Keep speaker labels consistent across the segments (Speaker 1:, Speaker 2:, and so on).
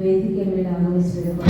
Speaker 1: ವೇದಿಕೆ ಮೇಲೆ ಆಗಮಿಸಬೇಕು.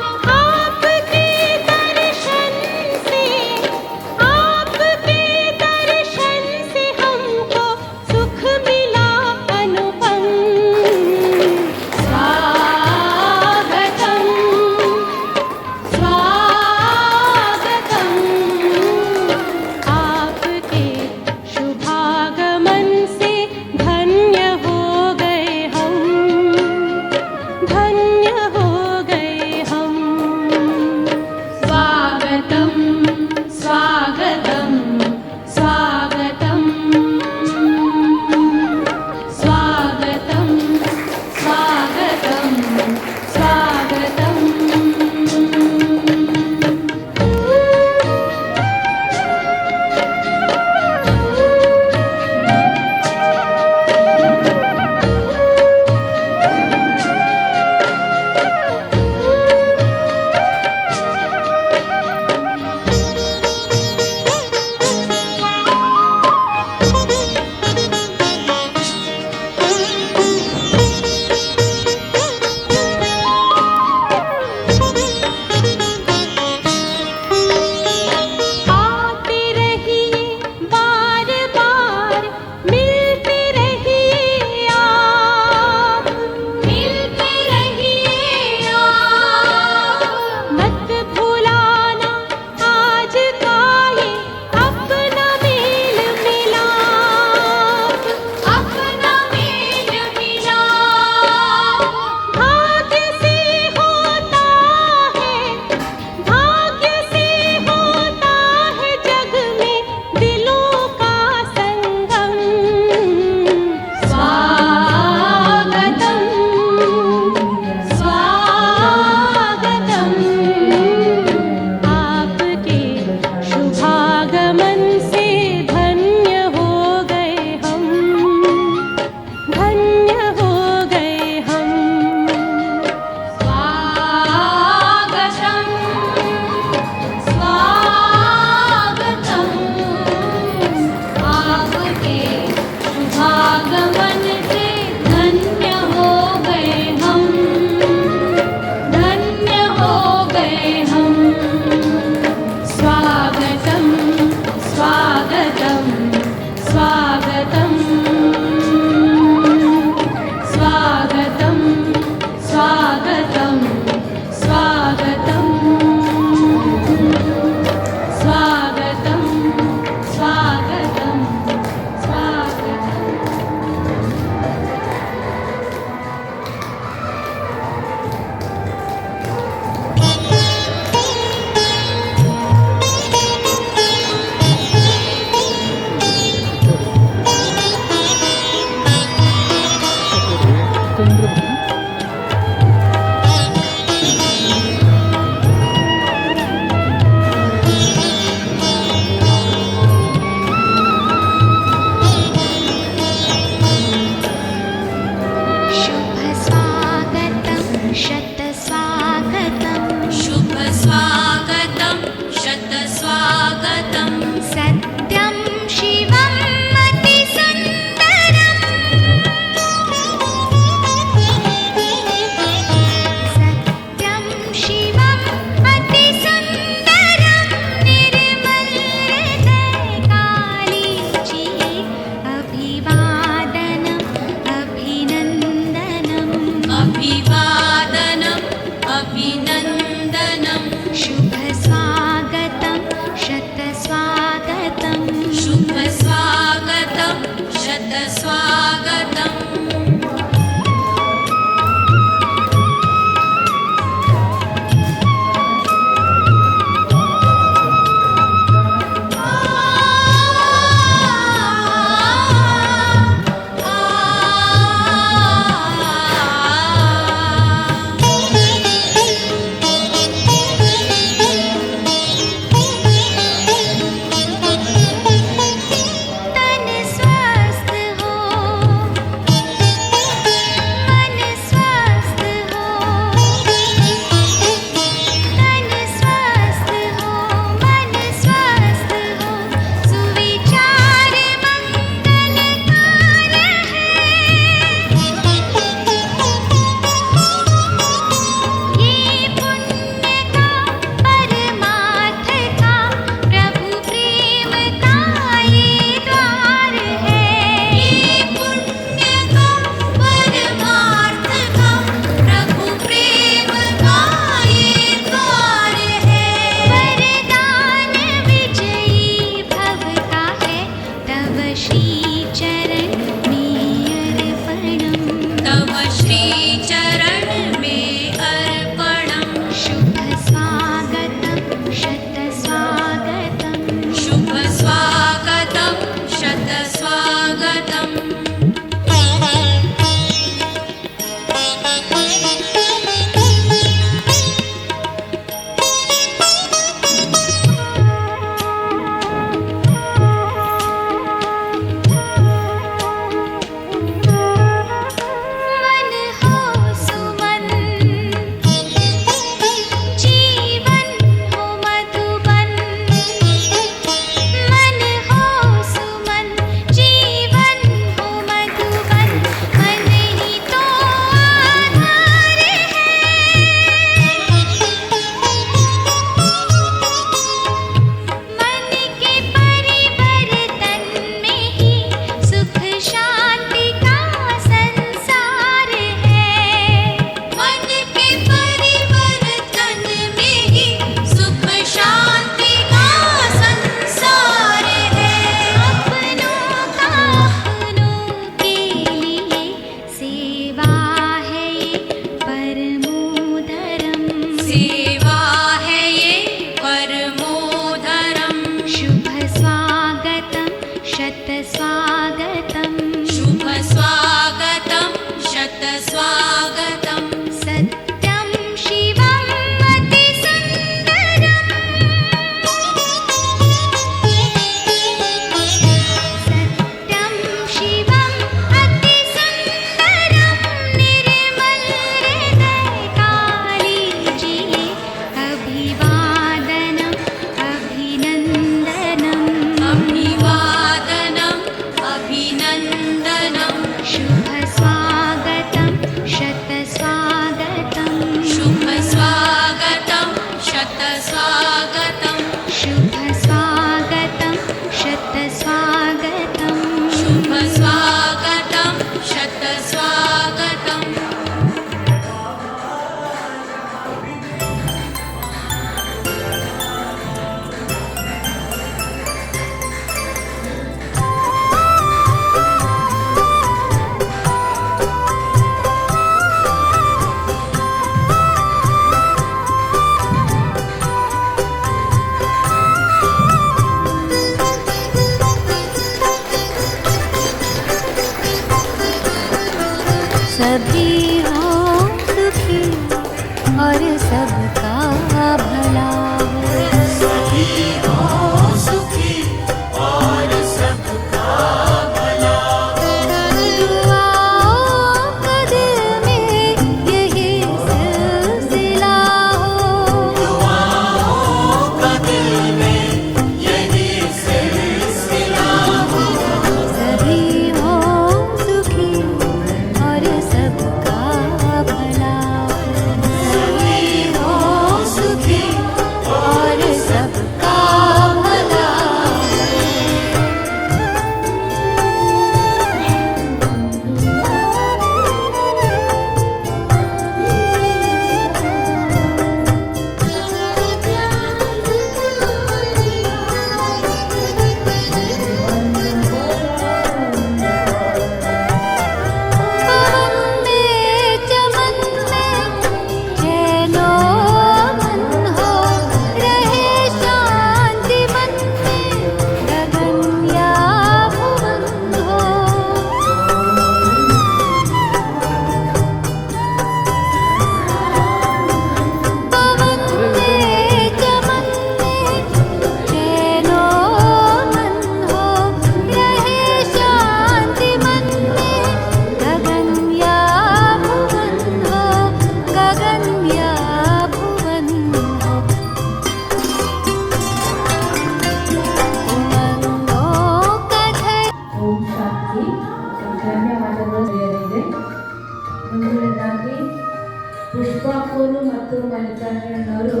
Speaker 1: ಪುಷ್ಪಕ್ಕೂರು ಮತ್ತು ಮಲ್ಲಿಕಾರ್ಜುನವರು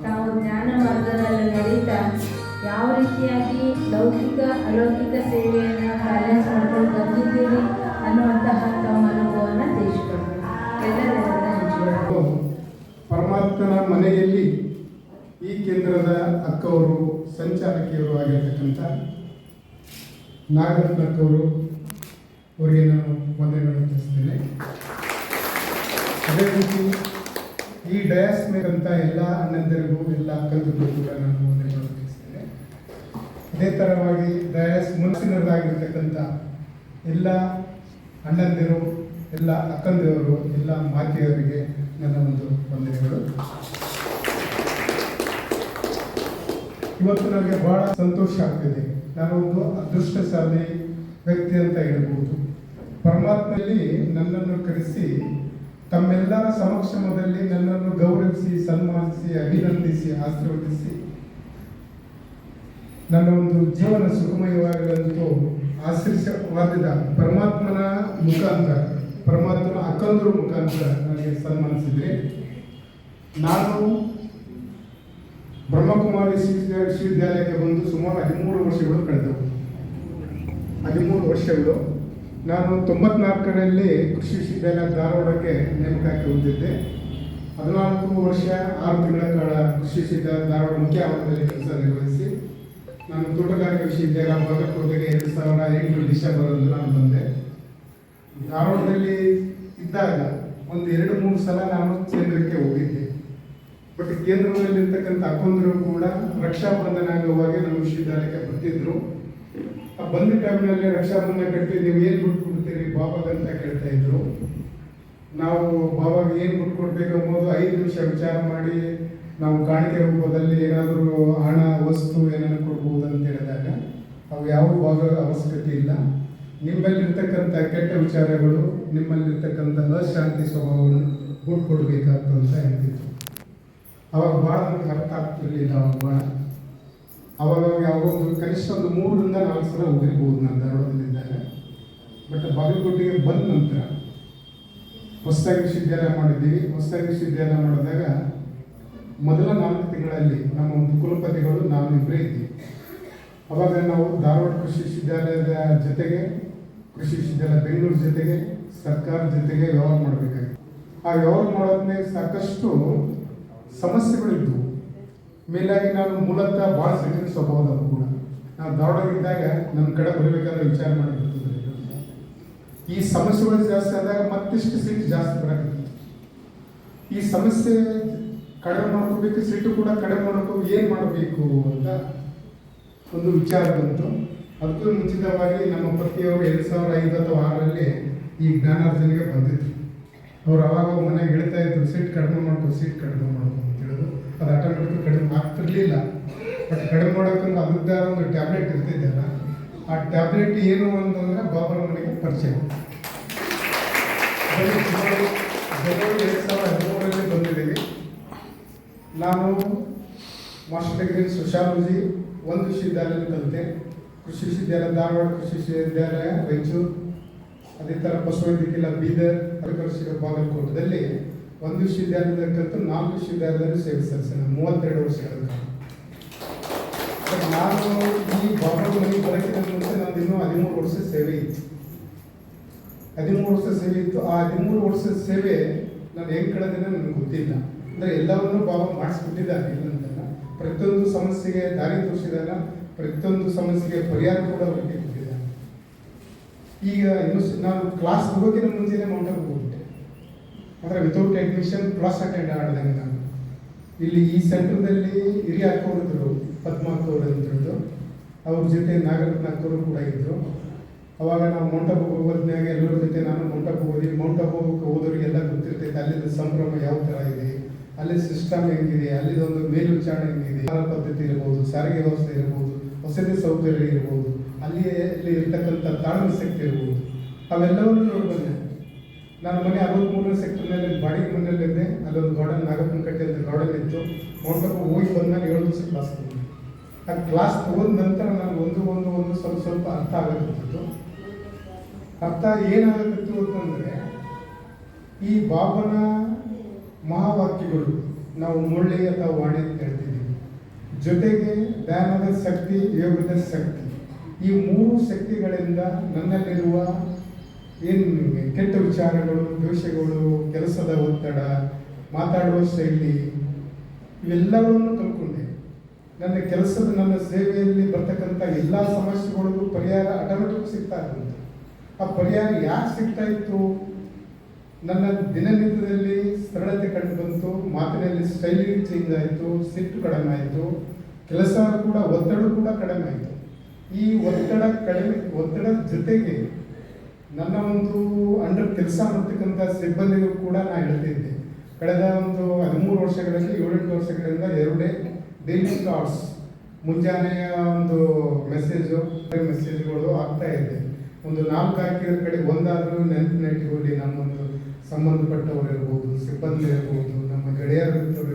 Speaker 1: ತಾವು ಜ್ಞಾನ ಮಾರ್ಗದಲ್ಲಿ ನಡೀತಾ ಯಾವ ರೀತಿಯಾಗಿ ಲೌಕಿಕ ಅಲೌಕಿಕ ಸೇವೆಯನ್ನು ಬ್ಯಾಲೆನ್ಸ್ ಮಾಡ್ಕೊಂಡು ಬಂದಿದ್ದೀರಿ ಅನ್ನುವಂತಹ ತಮ್ಮ ಅನುಭವವನ್ನು ತಿಳಿಸಿಕೊಡ್ಬೇಕು. ಎಲ್ಲರೆಲ್ಲ ಹಂಚಿಕೊಳ್ಳಬೇಕು.
Speaker 2: ಪರಮಾತ್ಮನ ಮನೆಯಲ್ಲಿ ಈ ಕೇಂದ್ರದ ಅಕ್ಕವರು ಸಂಚಾಲಕಿಯರು ಆಗಿರ್ತಕ್ಕಂಥ ನಾಗರತ್ನಕ್ಕವರು ಅವರಿಗೆ ನಾನು ವಂದನೆಗಳನ್ನು ತಿಳಿಸ್ತೇನೆ. ಅದೇ ರೀತಿ ಈ ಡಯಾಸ್ ಮೇಲಂತ ಎಲ್ಲ ಅಣ್ಣಂದಿರಿಗೂ ಎಲ್ಲ ಅಕ್ಕಂದಿರಿಗೂ ಕೂಡ ನಾನು ವಂದನೆಗಳನ್ನು ತಿಳಿಸ್ತೇನೆ. ಅದೇ ಥರವಾಗಿ ಡಯಾಸ್ ಮುನ್ಸಿನರಾಗಿರ್ತಕ್ಕಂಥ ಎಲ್ಲ ಅಣ್ಣಂದಿರು, ಎಲ್ಲ ಅಕ್ಕಂದಿರು, ಎಲ್ಲ ಮಾತೆಯವರಿಗೆ ನನ್ನ ಒಂದು ವಂದನೆಗಳು. ಇವತ್ತು ನನಗೆ ಬಹಳ ಸಂತೋಷ ಆಗ್ತಿದೆ. ನಾನೊಂದು ಅದೃಷ್ಟಶಾಲಿ ವ್ಯಕ್ತಿ ಅಂತ ಹೇಳ್ಬೋದು. ಪರಮಾತ್ಮಲ್ಲಿ ನನ್ನನ್ನು ಕರೆಸಿ ತಮ್ಮೆಲ್ಲರ ಸಮಕ್ಷಮದಲ್ಲಿ ನನ್ನನ್ನು ಗೌರವಿಸಿ, ಸನ್ಮಾನಿಸಿ, ಅಭಿನಂದಿಸಿ, ಆಶೀರ್ವದಿಸಿ ನನ್ನ ಒಂದು ಜೀವನ ಸುಖಮಯವಾಗದಂತೂ ಆಶೀರ್ವಾದದ ಪರಮಾತ್ಮನ ಮುಖಾಂತರ, ಪರಮಾತ್ಮನ ಅಕ್ಕಂದರು ಮುಖಾಂತರ ನನಗೆ ಸನ್ಮಾನಿಸಿದರೆ, ನಾನು ಬ್ರಹ್ಮಕುಮಾರಿ ವಿಶ್ವವಿದ್ಯಾಲಯಕ್ಕೆ ಬಂದು ಸುಮಾರು 13 ವರ್ಷಗಳು ಕಳೆದವು. 13 ವರ್ಷಗಳು. ನಾನು 94ರಲ್ಲಿ ಕೃಷಿ ವಿಶ್ವವಿದ್ಯಾಲಯ ಧಾರವಾಡಕ್ಕೆ ನೇಮಕಾತಿ ಹೊಂದಿದ್ದೆ. 14 ವರ್ಷ 6 ತಿಂಗಳ ಕಾಲ ಕೃಷಿ ವಿಶ್ವವಿದ್ಯಾಲಯ ಧಾರವಾಡ ಮುಖ್ಯ ಆವರಣದಲ್ಲಿ ಕೆಲಸ ನಿರ್ವಹಿಸಿ ನಾನು ತೋಟಗಾರಿಕೆ ವಿಶ್ವವಿದ್ಯಾಲಯ ಬಾಗಲಕೋಟೆಗೆ 2008 ಡಿಸೆಂಬರ್ ನಾನು ಬಂದೆ. ಧಾರವಾಡದಲ್ಲಿ ಇದ್ದಾಗ ಒಂದು 2-3 ಸಲ ನಾನು ಕೇಂದ್ರಕ್ಕೆ ಹೋಗಿದ್ದೆ. ಬಟ್ ಕೇಂದ್ರದಲ್ಲಿರ್ತಕ್ಕಂಥ ಅಕ್ಕಂದರು ಕೂಡ ರಕ್ಷಾಬಂಧನ ಆಗುವಾಗ ನಮ್ಮ ವಿಶ್ವವಿದ್ಯಾಲಯಕ್ಕೆ ಬರ್ತಿದ್ರು. ಬಂದ ಟೈಮ್ನಲ್ಲಿ ರಕ್ಷಾಬಂಧನ ಕಟ್ಟಿ ನೀವು ಏನು ಬಿಟ್ಟು ಕೊಡ್ತೀರಿ ಬಾಬಾಗ ಅಂತ ಕೇಳ್ತಾ ಇದ್ರು. ನಾವು ಬಾಬಾಗ ಏನು ಬಿಟ್ಟು ಕೊಡ್ಬೇಕು ಅನ್ನೋದು 5 ನಿಮಿಷ ವಿಚಾರ ಮಾಡಿ ನಾವು ಕಾಣಿಕೆ ರೂಪದಲ್ಲಿ ಏನಾದರೂ ಹಣ ವಸ್ತು ಏನಾದ್ರು ಕೊಡ್ಬೋದು ಅಂತ ಹೇಳಿದಾಗ ಅವು ಯಾವ ಭಾಗ ಅವಶ್ಯಕತೆ ಇಲ್ಲ. ನಿಮ್ಮಲ್ಲಿರ್ತಕ್ಕಂಥ ಕೆಟ್ಟ ವಿಚಾರಗಳು, ನಿಮ್ಮಲ್ಲಿರ್ತಕ್ಕಂಥ ಅಶಾಂತಿ ಸ್ವಭಾವವನ್ನು ಬಿಟ್ಟು ಕೊಡಬೇಕಾಗ್ತದೆ ಅಂತ ಹೇಳ್ತಿದ್ರು. ಅವಾಗ ಭಾಳ ನಮ್ಗೆ ಅರ್ಥ ಆಗ್ತಿರ್ಲಿಲ್ಲ. ಅವಾಗ ಒಂದು ಕನಿಷ್ಠ ಒಂದು 3ರಿಂದ 4 ಸಲ ಹೋಗಿರ್ಬೋದು ನಾನು ಧಾರವಾಡದಲ್ಲಿದ್ದಾಗ. ಬಟ್ ಬಾಗಲಕೋಟೆಗೆ ಬಂದ ನಂತರ ಹೊಸದಾಗಿ ವಿಶ್ವವಿದ್ಯಾಲಯ ಮಾಡಿದ್ದೀವಿ. ಹೊಸದಾಗಿ ವಿಶ್ವವಿದ್ಯಾಲಯ ಮಾಡಿದಾಗ ಮೊದಲ 4 ತಿಂಗಳಲ್ಲಿ ನಮ್ಮ ಒಂದು ಕುಲಪತಿಗಳು ನಾವು ಇಬ್ಬರೇ ಇದ್ದೀವಿ. ಅವಾಗ ನಾವು ಧಾರವಾಡ ಕೃಷಿ ವಿಶ್ವವಿದ್ಯಾಲಯದ ಜೊತೆಗೆ, ಕೃಷಿ ವಿಶ್ವವಿದ್ಯಾಲಯ ಬೆಂಗಳೂರು ಜೊತೆಗೆ, ಸರ್ಕಾರದ ಜೊತೆಗೆ ವ್ಯವಹಾರ ಮಾಡಬೇಕಾಗಿತ್ತು. ಆ ವ್ಯವಹಾರ ಮಾಡೋದ್ಮೇಲೆ ಸಾಕಷ್ಟು ಸಮಸ್ಯೆಗಳಿದ್ವು. ಮೇಲಾಗಿ ನಾನು ಮೂಲತಃ ಭಾಳ ಸಣ್ಣ ಸ್ವಭಾವದವರು ಕೂಡ. ನಾವು ಧಾರವಾಡಗಿದ್ದಾಗ ನನ್ನ ಕಡೆ ಬರಬೇಕಾದ್ರೆ ವಿಚಾರ ಮಾಡಿರ್ತದೆ. ಈ ಸಮಸ್ಯೆಗಳು ಜಾಸ್ತಿ ಆದಾಗ ಮತ್ತಿಷ್ಟು ಸೀಟ್ ಜಾಸ್ತಿ ಬರಕತ್ತೆ. ಈ ಸಮಸ್ಯೆ ಕಡಿಮೆ ಮಾಡ್ಕೋಬೇಕು, ಸೀಟು ಕೂಡ ಕಡಿಮೆ ಮಾಡ್ಕೋಬೇಕು, ಏನು ಮಾಡಬೇಕು ಅಂತ ಒಂದು ವಿಚಾರ ಬಂತು. ಅದಕ್ಕೂ ಮುಂಚಿತವಾಗಿ ನಮ್ಮ ಪತಿಯವರು 2005 ಅಥವಾ 2006ರಲ್ಲಿ ಈ ಜ್ಞಾನಾರ್ಜನೆಗೆ ಬಂದಿದ್ರು. ಅವ್ರು ಅವಾಗ ಮನೆಗೆ ಹೇಳ್ತಾ ಇದ್ರು, ಸೀಟ್ ಕಡಿಮೆ ಮಾಡ್ಕೊ, ಸೀಟ್ ಕಡಿಮೆ ಮಾಡ್ಕೊ ಅಂತ ಹೇಳೋದು. ಅದು ಆಟೋಮೆಟಿಕ್ ಕಡಿಮೆ ಆಗ್ತಿರ್ಲಿಲ್ಲ. ಬಟ್ ಕಡಿಮೆ ಮಾಡೋಕ್ಕಂದ್ರೆ ಅದರದ್ದೇ ಒಂದು ಟ್ಯಾಬ್ಲೆಟ್ ಇರ್ತಿದ್ದಲ್ಲ, ಆ ಟ್ಯಾಬ್ಲೆಟ್ ಏನು ಅಂತಂದ್ರೆ ಬಾಬರ ಮನೆಗೆ ಪರಿಚಯ. ಜನವರಿ 2013ರಲ್ಲಿ ಬಂದಿದ್ದೀವಿ. ನಾನು ಮಾಸ್ಟರ್ ಡಿಗ್ರಿ ಸೋಷಿಯಾಲಜಿ ಒಂದು ವಿಶ್ವವಿದ್ಯಾಲಯದಲ್ಲಿ ಕಲಿತೆ. ಕೃಷಿ ವಿಶ್ವವಿದ್ಯಾಲಯ ಧಾರವಾಡ, ಕೃಷಿ ವಿಶ್ವವಿದ್ಯಾಲಯ ರಾಯಚೂರು, ಅದೇ ಥರ ಬಸವೈದ್ಯಕೀಯ ಬೀದರ್, ಅಗ್ರಿಕಲ್ಚರ್ ಬಾಗಲಕೋಟದಲ್ಲಿ ಒಂದು ವಿಶ್ವವಿದ್ಯಾಲಯದಲ್ಲಿ ಕಲಿತು 4 ವಿಶ್ವವಿದ್ಯಾಲಯದಲ್ಲಿ ಸೇವೆ ಸಲ್ಲಿಸಿದೆ 32 ವರ್ಷಗಳ ಕಾಲ. ನಾನು ಈ ಬಾಬರ ಮನೆಗೆ ಬರೋಕ್ಕಿಂತ ಮುಂಚೆ ನಂದು ಇನ್ನೂ 13 ವರ್ಷ ಸೇವೆ ಇತ್ತು. 13 ವರ್ಷ ಸೇವೆ ಇತ್ತು. ಆ 13 ವರ್ಷದ ಸೇವೆ ನಾನು ಹೆಂಗೆ ಕಳೆದಿನ ನನಗೆ ಗೊತ್ತಿಲ್ಲ. ಅಂದರೆ ಎಲ್ಲವನ್ನೂ ಬಾಬಾ ಮಾಡಿಸ್ಬಿಟ್ಟಿದ್ದಾರೆ, ಇಲ್ಲಂತಲ್ಲ. ಪ್ರತಿಯೊಂದು ಸಮಸ್ಯೆಗೆ ದಾರಿ ತೋರಿಸಿದಾರ, ಪ್ರತಿಯೊಂದು ಸಮಸ್ಯೆಗೆ ಪರಿಹಾರ ಕೂಡ ಅವರಿಗೆ ಕೊಟ್ಟಿದ್ದಾರೆ. ಈಗ ಇನ್ನು ನಾನು ಕ್ಲಾಸ್ ಹೋಗೋಕ್ಕಿಂತ ಮುಂಚೆನೇ ಮೌಂಟೇನ್ ಹೋಗ್ಬಿಟ್ಟೆ. ಅಂದರೆ ವಿತೌಟ್ ಅಡ್ಮಿಷನ್ ಕ್ಲಾಸ್ ಅಟೆಂಡ್ ಮಾಡಿದಂಗೆ ನಾನು. ಇಲ್ಲಿ ಈ ಸೆಂಟರ್ದಲ್ಲಿ ಹಿರಿಯ ಅಕ್ಕವರಿದ್ರು, ಪದ್ಮಾಕ್ಕವರು ಅಂತಿರೋದು, ಅವ್ರ ಜೊತೆ ನಾಗರತ್ನ ಅಕ್ಕವರು ಕೂಡ ಇದ್ದರು. ಅವಾಗ ನಾವು ಮೌಂಟ್ ಆಬು ಹೋಗೋದ್ನಾಗ ಎಲ್ಲರ ಜೊತೆ ನಾನು ಮೌಂಟ್ ಆಬು ಹೋಗಿ, ಮೌಂಟ್ ಆಬುಕ್ಕೆ ಹೋದವರಿಗೆಲ್ಲ ಗೊತ್ತಿರ್ತೈತೆ ಅಲ್ಲಿಂದ ಸಂಭ್ರಮ ಯಾವ ಥರ ಇದೆ, ಅಲ್ಲಿ ಸಿಸ್ಟಮ್ ಹೆಂಗಿದೆ, ಅಲ್ಲಿದೊಂದು ಮೇಲ್ವಿಚಾರಣೆ ಹೆಂಗಿದೆ, ಆಹಾರ ಪದ್ಧತಿ ಇರ್ಬೋದು, ಸಾರಿಗೆ ವ್ಯವಸ್ಥೆ ಇರ್ಬೋದು, ವಸತಿ ಸೌಕರ್ಯ ಇರ್ಬೋದು, ಅಲ್ಲಿ ಇರ್ತಕ್ಕಂಥ ತಾಳ್ಮೆ ಶಕ್ತಿ ಇರ್ಬೋದು, ಅವೆಲ್ಲವನ್ನೂ ನೋಡಿ ಬಂದೆ. ನಾನು ಮನೆ 63ನೇ ಸೆಕ್ಟರ್ನಲ್ಲಿ ಬಾಡಿಗೆ ಮನೆಯಲ್ಲಿದ್ದೆ. ಅಲ್ಲೊಂದು ಗಾರ್ಡನ್, ನಾಗಪ್ಪನ ಕಟ್ಟೆ ಅಂತ ಗಾರ್ಡನ್ ಇತ್ತು. ಮೌಂಟ್ ಆಬು ಹೋಗಿ ಬಂದಾಗ 7 ದಿವಸ ಕ್ಲಾಸ್ ತಗೊಂಡೆ. ಆ ಕ್ಲಾಸ್ ತಗೊಂಡ ನಂತರ ನಾನು ಒಂದು ಸ್ವಲ್ಪ ಅರ್ಥ ಆಗತ್ತಿತ್ತು. ಅರ್ಥ ಏನಾಗತ್ತಿತ್ತು ಅಂತಂದರೆ, ಈ ಬಾಬನ ಗುರು, ನಾವು ಮುಳ್ಳಿ ಅಥವಾ ವಾಣಿ ಅಂತ ಹೇಳ್ತೀವಿ. ಜೊತೆಗೆ ಧ್ಯಾನದ ಶಕ್ತಿ, ಯೋಗದ ಶಕ್ತಿ, ಈ ಮೂರು ಶಕ್ತಿಗಳಿಂದ ನನ್ನಲ್ಲಿರುವ ಏನು ಕೆಟ್ಟ ವಿಚಾರಗಳು, ದೋಷಗಳು, ಕೆಲಸದ ಒತ್ತಡ, ಮಾತಾಡುವ ಶೈಲಿ ಇವೆಲ್ಲವನ್ನು ಕಲ್ಕೊಂಡೆ. ನನ್ನ ಕೆಲಸದ, ನನ್ನ ಸೇವೆಯಲ್ಲಿ ಬರ್ತಕ್ಕಂಥ ಎಲ್ಲ ಸಮಸ್ಯೆಗಳಿಗೂ ಪರಿಹಾರ ಆಟೋಮೆಟಿಕ್ ಸಿಗ್ತಾ ಇತ್ತು. ಆ ಪರಿಹಾರ ಯಾಕೆ ಸಿಗ್ತಾ ಇತ್ತು? ನನ್ನ ದಿನನಿತ್ಯದಲ್ಲಿ ಸರಳತೆ ಕಂಡು ಬಂತು, ಮಾತಿನಲ್ಲಿ ಸ್ಟೈಲಿಂಗ್ ಚೇಂಜ್ ಆಯಿತು, ಸಿಟ್ಟು ಕಡಿಮೆ ಆಯಿತು, ಕೆಲಸ ಕೂಡ ಒತ್ತಡ ಕೂಡ ಕಡಿಮೆ ಆಯಿತು. ಈ ಒತ್ತಡದ ಜೊತೆಗೆ ನನ್ನ ಒಂದು ಅಂಡರ್ ಕೆಲಸ ಮಾಡ್ತಕ್ಕಂಥ ಸಿಬ್ಬಂದಿಗೂ ಕೂಡ ನಾನು ಹೇಳ್ತಿದ್ದೆ. ಕಳೆದ ಒಂದು 13 ವರ್ಷಗಳಲ್ಲಿ 7-8 ವರ್ಷಗಳಿಂದ 2 ಡೈಲಿ ಥಾಟ್ಸ್, ಮುಂಜಾನೆಯ ಒಂದು ಮೆಸೇಜ್ಗಳು ಆಗ್ತಾ ಇದೆ. ಒಂದು 4 ಹಾಕಿದ ಕಡೆ ಒಂದಾದರೂ ನೆನಪಿನಟ್ಟಿನಲ್ಲಿ ನಮ್ಮೊಂದು ಸಂಬಂಧಪಟ್ಟವರು ಇರ್ಬೋದು, ಸಿಬ್ಬಂದಿ ಇರ್ಬೋದು, ನಮ್ಮ ಗೆಳೆಯರಿರ್ಬೋದು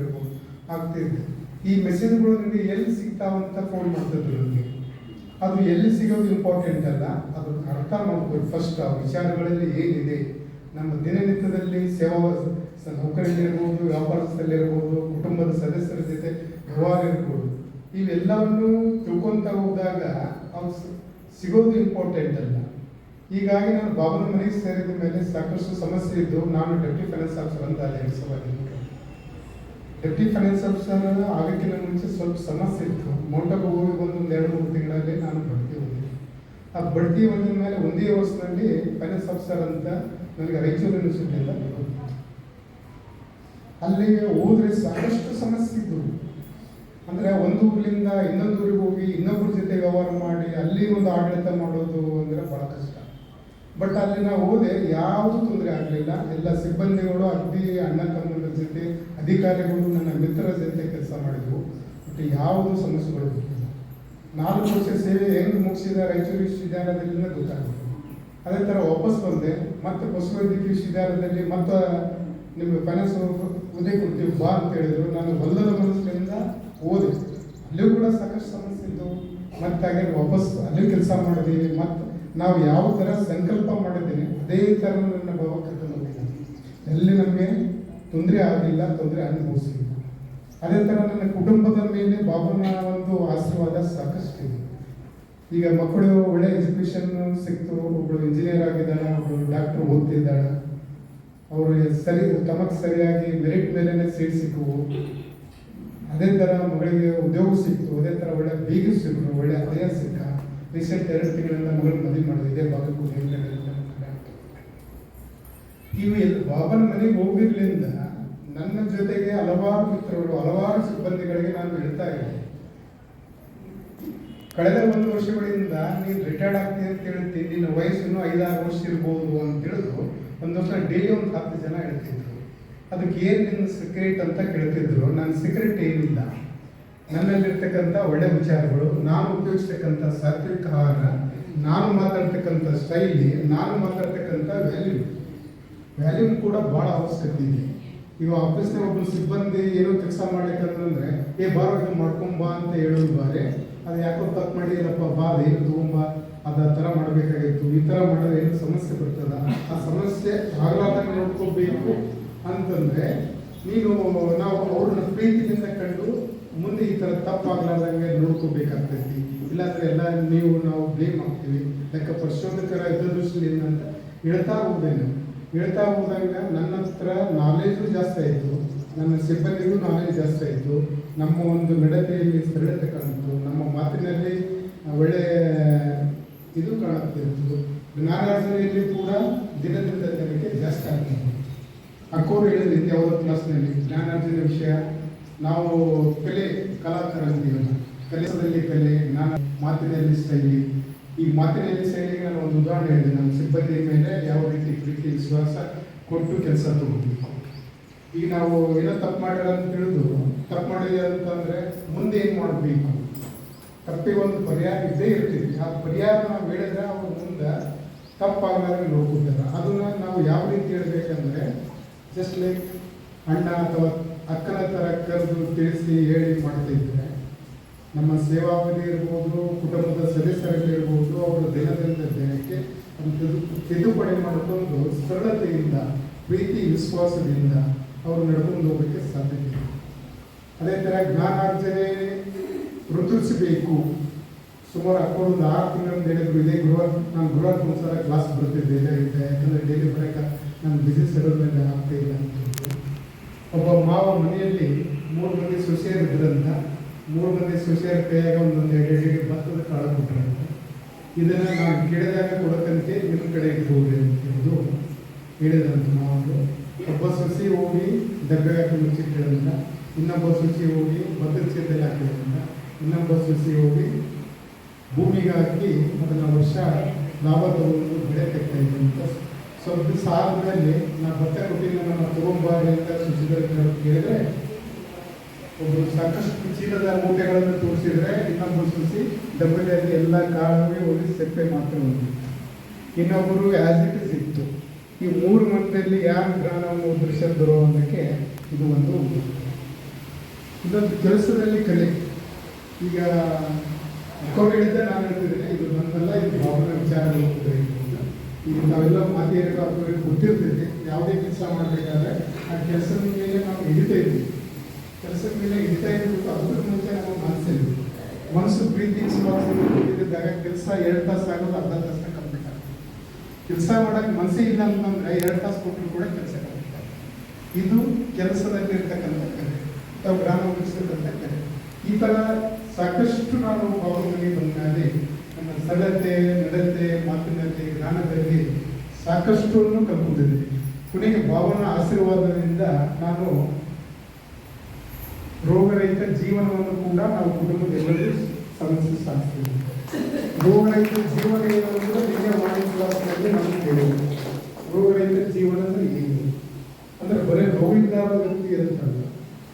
Speaker 2: ಆಗ್ತಿದೆ. ಈ ಮೆಸೇಜ್ಗಳು ನನಗೆ ಎಲ್ಲಿ ಸಿಗ್ತಾವಂತ ಫೋನ್ ಮಾಡ್ತಿದ್ರು ನನಗೆ. ಅದು ಎಲ್ಲಿ ಸಿಗೋದು ಇಂಪಾರ್ಟೆಂಟ್ ಅಲ್ಲ, ಅದು ಅರ್ಥ ಮಾಡ್ಬೋದು. ಫಸ್ಟ್ ಆ ವಿಚಾರಗಳಲ್ಲಿ ಏನಿದೆ, ನಮ್ಮ ದಿನನಿತ್ಯದಲ್ಲಿ ನೌಕರಿಯಲ್ಲಿರ್ಬೋದು, ವ್ಯಾಪಾರಸ್ಥಲ್ಲಿರ್ಬೋದು, ಕುಟುಂಬದ ಸದಸ್ಯರ ಜೊತೆ ವ್ಯವಹಾರ ಇರ್ಬೋದು, ಇವೆಲ್ಲವನ್ನು ತಿಳ್ಕೊತಾ ಹೋದಾಗ ಅವು ಸಿಗೋದು ಇಂಪಾರ್ಟೆಂಟ್ ಅಲ್ಲ. ಹೀಗಾಗಿ ನಾನು ಬಾಬನ ಮನೆಗೆ ಸೇರಿದ ಮೇಲೆ ಸಾಕಷ್ಟು ಸಮಸ್ಯೆ ಇದ್ದು ನಾನು ಡೆಪ್ಟಿ ಫೈನಾನ್ಸ್ ಆಫೀಸರ್ ಅಂತ ಹೆಸರಾಗಿದ್ದೆ. ಡೆಪ್ಟಿ ಫೈನಾನ್ಸ್ ಆಫೀಸರ್ ಆಗಕ್ಕಿಂತ ಮುಂಚೆ ಸ್ವಲ್ಪ ಸಮಸ್ಯೆ ಇತ್ತು. ಮೌಂಟಬು ಹೋಗಿ ಒಂದು 2-3 ತಿಂಗಳಲ್ಲಿ ನಾನು ಬಡ್ತಿ ಹೊಂದಿದ್ದೆ. ಆ ಬಡ್ತಿ ಹೊಂದಿದ ಮೇಲೆ ಒಂದೇ ವರ್ಷದಲ್ಲಿ ಫೈನಾನ್ಸ್ ಆಫೀಸರ್ ಅಂತ ನನಗೆ ರಾಯಚೂರು ಯೂನಿವರ್ಸಿಟಿಯಿಂದ ಅಲ್ಲಿಗೆ ಹೋದ್ರೆ ಸಾಕಷ್ಟು ಸಮಸ್ಯೆ ಇದ್ದವು. ಅಂದರೆ ಒಂದು ಊರಿನಿಂದ ಇನ್ನೊಂದು ಊರಿಗೆ ಹೋಗಿ ಇನ್ನೊಬ್ಬರ ಜೊತೆ ವ್ಯವಹಾರ ಮಾಡಿ ಅಲ್ಲಿ ಒಂದು ಆಡಳಿತ ಮಾಡೋದು ಅಂದರೆ ಭಾಳ ಕಷ್ಟ. ಬಟ್ ಅಲ್ಲಿ ನಾವು ಹೋದೆ, ಯಾವುದು ತೊಂದರೆ ಆಗಲಿಲ್ಲ. ಎಲ್ಲ ಸಿಬ್ಬಂದಿಗಳು ಅಗ್ದಿ ಅಣ್ಣ ತಮ್ಮನ ಜೊತೆ, ಅಧಿಕಾರಿಗಳು ನನ್ನ ಮಿತ್ರರ ಜೊತೆ ಕೆಲಸ ಮಾಡಿದ್ವು. ಬಟ್ ಯಾವುದು ಸಮಸ್ಯೆಗಳು ಗೊತ್ತಿಲ್ಲ. 4 ವರ್ಷ ಸೇವೆ ಹೆಂಗೆ ಮುಗಿಸಿದ ರಾಯಚೂರು ವಿಶ್ವವಿದ್ಯಾಲಯದಲ್ಲಿ ಗೊತ್ತಾಗುತ್ತೆ. ಅದೇ ಥರ ವಾಪಸ್ ಬಂದೆ, ಮತ್ತೆ ಪಶುವೈದ್ಯಕೀಯ ವಿಶ್ವವಿದ್ಯಾಲಯದಲ್ಲಿ ಮತ್ತೆ ನಿಮಗೆ ಫೈನಾನ್ಸ್ ಹುದ್ದೆ ಕೊಡ್ತೀವಿ ಬಾ ಅಂತ ಹೇಳಿದ್ರು. ನಾನು ಒಲ್ಲದ ಮನಸ್ಸಿನಿಂದ ಹೋದೆ. ಅಲ್ಲಿಯೂ ಕೂಡ ಸಾಕಷ್ಟು ಸಮಸ್ಯೆ ಇದ್ದು ಮತ್ತೆ ಹಾಗೆ ವಾಪಸ್ ಅಲ್ಲಿ ಕೆಲಸ ಮಾಡಿದ್ದೀವಿ. ಮತ್ತು ನಾವು ಯಾವ ಥರ ಸಂಕಲ್ಪ ಮಾಡಿದ್ದೀನಿ ಅದೇ ಥರ ನನ್ನ ಭಾವ ಕರ್ಕೊಂಡು ಹೋಗಿದ್ದೀನಿ. ಎಲ್ಲಿ ನಮಗೆ ತೊಂದರೆ ಆಗಿಲ್ಲ, ತೊಂದರೆ ಅನುಭವಿಸಿಲ್ಲ. ಅದೇ ಥರ ನನ್ನ ಕುಟುಂಬದ ಮೇಲೆ ಬಾಬನ ಒಂದು ಆಶೀರ್ವಾದ ಸಾಕಷ್ಟು ಇದೆ. ಈಗ ಮಕ್ಕಳು ಒಳ್ಳೆ ಎಜುಕೇಷನ್ ಸಿಕ್ತು. ಒಬ್ಬಳು ಇಂಜಿನಿಯರ್ ಆಗಿದ್ದಾಳೆ, ಒಬ್ಬಳು ಡಾಕ್ಟರ್ ಓದ್ತಿದ್ದಾಳೆ. ಅವರು ತಮಗೆ ಸರಿಯಾಗಿ ಮೆರಿಟ್ ಮೇಲೆನೆ ಸೀಟ್ ಸಿಕ್ಕವು. ಅದೇ ಥರ ಮಗಳಿಗೆ ಉದ್ಯೋಗ ಸಿಕ್ತು. ಅದೇ ಥರ ಒಳ್ಳೆ ಬೀಗ ಸಿಕ್ಕರು, ಒಳ್ಳೆ ಹೃದಯ ಸಿಕ್ಕ. ರೀಸೆಂಟ್ 2 ತಿಂಗಳಿಂದ ಮಗಳು ಮದುವೆ ಮಾಡಿದೆ. ಇದೇ ಬಾಗಲಕೋಟೆ. ಇವು ಬಾಬನ ಮನೆಗೆ ಹೋಗಿರ್ಲಿಂದ ನನ್ನ ಜೊತೆಗೆ ಹಲವಾರು ಮಿತ್ರಗಳು, ಹಲವಾರು ಸಿಬ್ಬಂದಿಗಳಿಗೆ ನಾನು ಹೇಳ್ತಾ ಇದ್ದೆ, ಕಳೆದ 1 ವರ್ಷಗಳಿಂದ ನೀನು ರಿಟೈರ್ಡ್ ಆಗ್ತೀನಿ ಅಂತ ಹೇಳ್ತೀನಿ, ನಿನ್ನ ವಯಸ್ಸನ್ನು 5-6 ವರ್ಷ ಇರ್ಬೋದು ಅಂತ ಹೇಳಿದ್ರು. ಒಂದು ವರ್ಷ ಡೈಲಿ ಒಂದು 10 ಜನ ಹೇಳ್ತಿದ್ರು. ಅದಕ್ಕೆ ಏನು ನಿನ್ನ ಸೀಕ್ರೆಟ್ ಅಂತ ಕೇಳ್ತಿದ್ರು. ನನ್ನ ಸೀಕ್ರೆಟ್ ಏನಿಲ್ಲ, ನನ್ನಲ್ಲಿರ್ತಕ್ಕಂಥ ಒಳ್ಳೆ ವಿಚಾರಗಳು, ನಾನು ಉಪಯೋಗಿಸ್ತಕ್ಕಂಥ ಸಾತ್ವಿಕ ಆಹಾರ, ನಾನು ಮಾತಾಡ್ತಕ್ಕಂಥ ಶೈಲಿ, ನಾನು ಮಾತಾಡ್ತಕ್ಕಂಥ ವ್ಯಾಲ್ಯೂ ಕೂಡ ಭಾಳ ಅವಶ್ಯಕತೆ ಇದೆ. ಈಗ ಆಫೀಸ್ನ ಒಬ್ಬರು ಸಿಬ್ಬಂದಿ ಏನೋ ಕೆಲಸ ಮಾಡ್ಲಿಕ್ಕಂತಂದ್ರೆ ಬಾರೋ ಇದು ಮಾಡ್ಕೊಂಬಾ ಅಂತ ಹೇಳೋದು ಬಾರೆ, ಅದು ಯಾಕೋ ತಪ್ಪು ಮಾಡಿಲ್ಲಪ್ಪ ಬಾ ಏನು ತಗೊಂಬ, ಅದ ಥರ ಮಾಡಬೇಕಾಗಿತ್ತು, ಈ ಥರ ಮಾಡಿದ್ರೆ ಏನು ಸಮಸ್ಯೆ ಬರ್ತದ, ಆ ಸಮಸ್ಯೆ ಆಗಲಾರ್ದಂಗೆ ನೋಡ್ಕೋಬೇಕು ಅಂತಂದರೆ ನಾವು ಅವ್ರನ್ನ ಪ್ರೀತಿಯಿಂದ ಕಂಡು ಮುಂದೆ ಈ ಥರ ತಪ್ಪಾಗಲಾರ್ದಂಗೆ ನೋಡ್ಕೋಬೇಕಾಗ್ತೈತಿ. ಇಲ್ಲಾಂದರೆ ಎಲ್ಲ ನಾವು ಬ್ಲೇಮ್ ಆಗ್ತೀವಿ. ಲೆಕ್ಕ ಪರಿಶೋಧಕರ ದೃಷ್ಟಿಯಿಂದ ಅಂತ ಹೇಳ್ತಾ ಹೋದಂಗೆ ನನ್ನ ಹತ್ರ ನಾಲೆಜು ಜಾಸ್ತಿ ಆಯಿತು, ನನ್ನ ಸಿಬ್ಬಂದಿಗೂ ನಾಲೆಜ್ ಜಾಸ್ತಿ ಆಯಿತು. ನಮ್ಮ ಒಂದು ನಡತೆಯಲ್ಲಿ ಸರಳತೆ ಕಾಣಿತು, ನಮ್ಮ ಮಾತಿನಲ್ಲಿ ಒಳ್ಳೆ ಇದು ಕಾಣುತ್ತಿತ್ತು. ಜ್ಞಾನಾರ್ಜನೆಯಲ್ಲಿ ಕೂಡ ದಿನದಿಂದ ದಿನಕ್ಕೆ ಜಾಸ್ತಿ ಆಗ್ತದೆ. ಅಕ್ಕೋರು ಹೇಳಿದ್ರೆ ಯಾವುದೋ ಕ್ಲಾಸ್ನಲ್ಲಿ ಜ್ಞಾನಾರ್ಜನೆ ವಿಷಯ, ನಾವು ಕಲಾಕಾರ ಅಂತೀವಲ್ಲ, ಕೆಲಸದಲ್ಲಿ ಕಲೆ, ಮಾತಿನಲ್ಲಿ ಶೈಲಿ. ಈ ಮಾತಿನಲ್ಲಿ ಶೈಲಿಗೆ ನಾನು ಒಂದು ಉದಾಹರಣೆ ಹೇಳಿದೆ. ನಮ್ಮ ಸಿಬ್ಬಂದಿ ಮೇಲೆ ಯಾವ ರೀತಿ ಪ್ರೀತಿ ವಿಶ್ವಾಸ ಕೊಟ್ಟು ಕೆಲಸ ತಗೋಬೇಕು. ಈಗ ನಾವು ಏನೋ ತಪ್ಪು ಮಾಡ್ಯಾರ ಅಂತ ತಿಳಿದು ತಪ್ಪು ಮಾಡಿದೆ ಅಂತಂದರೆ ಮುಂದೆ ಏನು ಮಾಡಬೇಕು, ತಪ್ಪಿಗೆ ಒಂದು ಪರಿಹಾರ ಇದ್ದೇ ಇರ್ತೀವಿ. ಆ ಪರಿಹಾರ ನಾವು ಹೇಳಿದ್ರೆ ಅವ್ರು ಮುಂದೆ ತಪ್ಪಾಗಲಾದ್ರೆ ನೋಡ್ಕೊತಾರೆ. ಅದನ್ನು ನಾವು ಯಾವ ರೀತಿ ಹೇಳ್ಬೇಕಂದ್ರೆ ಜಸ್ಟ್ ಲೈಕ್ ಅಣ್ಣ ಅಥವಾ ಅಕ್ಕನ ಥರ ಕರೆದು ತಿಳಿಸಿ ಹೇಳಿ ಮಾಡ್ತಿದ್ರೆ ನಮ್ಮ ಸೇವಾವಧಿ ಇರ್ಬೋದು, ಕುಟುಂಬದ ಸದಸ್ಯರಲ್ಲಿರ್ಬೋದು, ಅವರ ದಿನದಿಂದ ದಿನಕ್ಕೆ ತಿದ್ದುಪಡಿ ಮಾಡಿಕೊಂಡು ಸರಳತೆಯಿಂದ, ಪ್ರೀತಿ ವಿಶ್ವಾಸದಿಂದ ಅವರು ನಡ್ಕೊಂಡು ಹೋಗೋಕ್ಕೆ ಸಾಧ್ಯತೆ ಇದೆ. ಅದೇ ಥರ ಜ್ಞಾನಾರ್ಜನೆ ವೃದ್ಧಿಸಬೇಕು. ಸುಮಾರು ಅಕ್ಕೊಂದು 6 ತಿಂಗಳಿಂದ ಹೇಳಿದ್ರು ಇದೇ ನಾನು ಗುರುವಾರಕ್ಕೆ ಒಂದ್ಸಲ ಕ್ಲಾಸ್ ಬರ್ತಿದ್ದೆ ಇದೆ, ಯಾಕಂದರೆ ಡೈಲಿ ಬರೋಕ್ಕೆ ನಾನು ಬಿಸಿ ಶೆಡ್ಯೂಲ್ ಮೇಲೆ ಆಗ್ತಾ ಇಲ್ಲ ಅಂತ ಹೇಳಿದ್ರು. ಒಬ್ಬ ಮಾವ ಮನೆಯಲ್ಲಿ 3 ಮಂದಿ ಸೊಸೆಯರಿದ್ರಂತ, 3 ಮಂದಿ ಸೊಸೆಯರ ಕೈಯಾಗ ಒಂದೊಂದು 2 ಭತ್ತದ ಕಾಳು ಕೊಟ್ಟರಂತ. ಇದನ್ನು ನಾನು ಕೇಳಿದಾಗ ಕೊಡೋಕ್ಕಂತೆ ನಿಮ್ಮ ಕಡೆ ಹೋಗಿ ಅಂತ ಹೇಳೋದು ಹೇಳಿದಂತ ಮಾವು. ಒಬ್ಬ ಸೊಸೆ ಹೋಗಿ ಡಬ್ಬೆ ಹಾಕಿ ಮುಚ್ಚಿಟ್ಟಿರೋದ್ರಿಂದ, ಇನ್ನೊಬ್ಬ ಸೊಸೆ ಹೋಗಿ ಭತ್ತದ ಚೀಲದಲ್ಲಿ ಹಾಕಿರೋದ್ರಿಂದ, ಇನ್ನೊಬ್ಬ ಸೊಸೆ ಹೋಗಿ ಭೂಮಿಗೆ ಹಾಕಿ ಅದನ್ನು ವರ್ಷ ಲಾಭ ತಗೊಂಡು ಬೆಳೆ ತೆಗ್ತಾ ಇದ್ದೆ ಅಂತ. ಸ್ವಲ್ಪ ದಿವಸ ಆದಮೇಲೆ ನಾನು ಭತ್ತ ಕೊಟ್ಟಿಲ್ಲ ನಮ್ಮ ತಗೊಂಬಾರಿ ಅಂತ ಸೊಸೆಗಳು ಕೇಳಿದ್ರೆ, ಒಬ್ಬರು ಸಾಕಷ್ಟು ಚೀಲದ ಮೂಟೆಗಳನ್ನು ತೋರಿಸಿದ್ರೆ, ಇನ್ನೊಬ್ಬರು ಸೊಸಿ ಡಬ್ಬೆಯಲ್ಲಿ ಎಲ್ಲ ಕಾಳುವೆ ಹೋಗಿ ಸೆಪ್ಪೆ ಮಾತ್ರ ಹೋಗಿತ್ತು. ಇನ್ನೊಬ್ಬರು ಆ್ಯಸ್ ಇಟ್ ಇಸ್ ಇತ್ತು. ಈ 3 ಮಂದಿಯಲ್ಲಿ ಯಾರು ಜ್ಞಾನವನ್ನು ಉದ್ರಿಸಿದ್ರು ಅನ್ನೋಕ್ಕೆ ಇದು ಒಂದು. ಇದೊಂದು ಕೆಲಸದಲ್ಲಿ ಕಲೆ. ಈಗ ಅಕ್ಕವ್ರು ಹೇಳಿದ್ದೆ ನಾನು ಹೇಳ್ತಿದ್ದೇನೆ, ಇದು ನನ್ನೆಲ್ಲ ಇದು ಭಾವನೆ ವಿಚಾರ ಹೋಗ್ತದೆ. ಈಗ ನಾವೆಲ್ಲ ಮಾತಿಯರಿಗೆ ಅವ್ರಿಗೆ ಗೊತ್ತಿರ್ತೈತೆ, ಯಾವುದೇ ಕೆಲಸ ಮಾಡಬೇಕಾದ್ರೆ ಆ ಕೆಲಸದ ಮೇಲೆ ನಾವು ಹಿಡಿತಾ ಇದ್ವಿ. ಕೆಲಸದ ಮೇಲೆ ಹಿಡಿತಾ ಇರಬೇಕು. ಅದ್ರ ಮುಂಚೆ ನಮ್ಮ ಮನಸ್ಸು ಪ್ರೀತಿ ಇದ್ದಾಗ ಕೆಲಸ 2 ತಾಸು ಆಗೋದು ಅರ್ಧ ತಾಸನ್ನ ಕಂಪ್ಲೀಟ್ ಆಗುತ್ತೆ. ಕೆಲಸ ಮಾಡೋಕ್ಕೆ ಮನಸ್ಸೇ ಇಲ್ಲ ಅಂತಂದ್ರೆ 2 ತಾಸು ಕೊಟ್ಟರು ಕೂಡ ಕೆಲಸ ಕಂಪ್ಲೀಟ್ ಆಗುತ್ತೆ. ಇದು ಕೆಲಸದಲ್ಲಿ ಇರ್ತಕ್ಕಂಥ ಕಲೆ, ತಾವು ಜ್ಞಾನ ಉಳಿಸ್ತಕ್ಕಂಥ ಕಲೆ. ಈ ಥರ ಸಾಕಷ್ಟು ನಾವು ಭಾವನೆಗೆ ಬಂದಾಗ ನಮ್ಮ ಸರಳತೆ, ನಡತೆ, ಮಾತಿನಲ್ಲಿ, ಜ್ಞಾನದಲ್ಲಿ ಸಾಕಷ್ಟು ಕಲ್ಕೊಂಡಿದ್ದೀವಿ. ಕೊನೆಗೆ ಭಾವನಾ ಆಶೀರ್ವಾದದಿಂದ ನಾನು ರೋಗರಹಿತ ಜೀವನವನ್ನು ಕೂಡ ನಾವು ಕುಟುಂಬದ ಎಲ್ಲರೂ ಸಮಸ್ಯೆ ಸಾಧಿಸ್ತೀವಿ. ರೋಗರಹಿತ ಜೀವನ ಏನು ಕೂಡ ನಿಜ ಮಾಡಿ ಕ್ಲಾಸ್ನಲ್ಲಿ ನಾವು ಕೇಳಿದ್ವಿ. ರೋಗರಹಿತ ಜೀವನ ಅಂದರೆ ಏನು ಅಂದರೆ ಬರೀ ರೋಗಿದ್ದಾರ ವ್ಯಕ್ತಿ ಇರುತ್ತಲ್ಲ,